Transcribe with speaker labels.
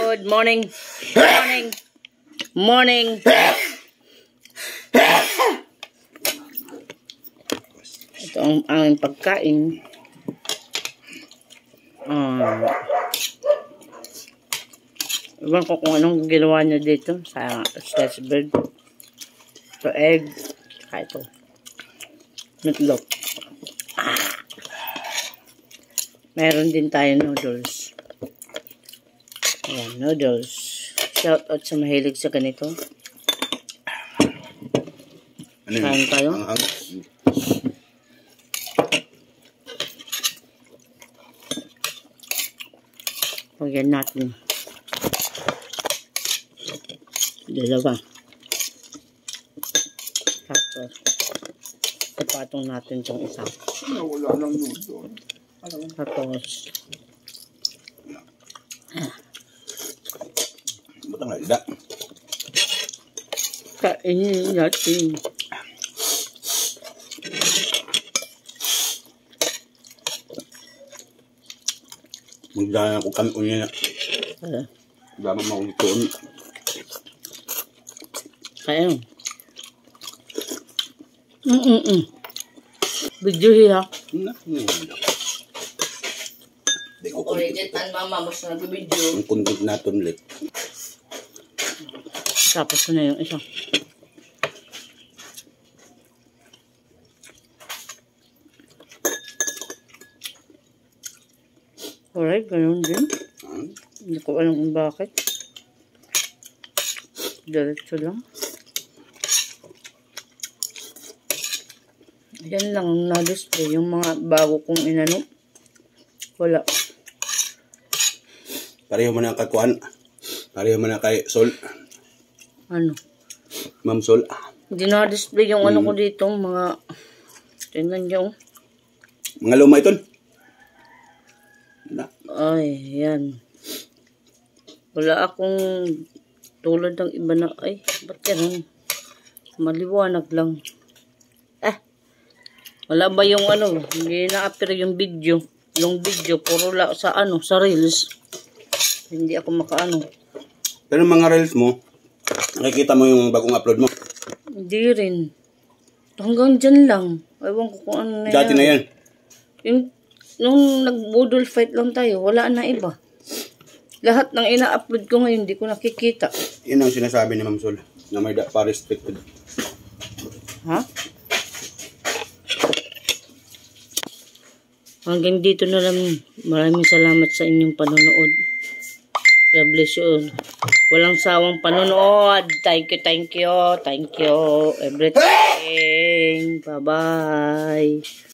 Speaker 1: Good morning. Morning. Morning. Ito ang aming pagkain. Iwan ko kung anong ginawa niya dito sa slice bread. Ito egg. Saka ito. Meatloaf. Meron din tayo noodles. Ayan, noodles. Shout out sa mahilig sa ganito. Kain tayo. Pagyan natin. Dalawa. Tapos, ipatong natin itong isa.
Speaker 2: Wala lang noodles.
Speaker 1: Tapos,
Speaker 2: ba't ang halda?
Speaker 1: kainin natin.
Speaker 2: Magdala ko kami unya na. Dama mo akong itoon.
Speaker 1: Kaya. Video hiya.
Speaker 2: Di ko
Speaker 1: Ulitin tan mama mo sa nag-video.
Speaker 2: ang content natin ulit.
Speaker 1: Tapos ko na yung isa. Alright, ganun din. Hindi ko alam kung bakit. Diretso lang. Yan lang ang na-display. Yung mga bago kong inano. Wala.
Speaker 2: Pareho mo na kay Kuan. Pareho mo na kay Sol.
Speaker 1: Ano?
Speaker 2: Ma'am Sol.
Speaker 1: Hindi na-display yung ano ko dito. Mga... Tingnan nyo.
Speaker 2: Mga luma ito.
Speaker 1: Ay, yan. Wala akong tulad ng iba na... Ay, ba't yan? Maliwanag lang. Wala ba yung ano? Hindi na-appear yung video. Yung video, puro sa ano, sa reels. Hindi ako makaano.
Speaker 2: Pero mga reels mo, nakikita mo yung bagong upload mo.
Speaker 1: Hindi rin. Hanggang dyan lang. Ewan ko kung ano na yan.
Speaker 2: Dati na yan.
Speaker 1: Yung, nung nag-budol fight lang tayo, wala na iba. Lahat ng ina-upload ko ngayon, hindi ko nakikita.
Speaker 2: Yun ang sinasabi ni Ma'am Sol, na may pa-restricted.
Speaker 1: Ha? Hanggang dito na lang. Maraming salamat sa inyong panonood. God bless you. Walang sawang panonood. Thank you, thank you, thank you. Everything. Bye-bye.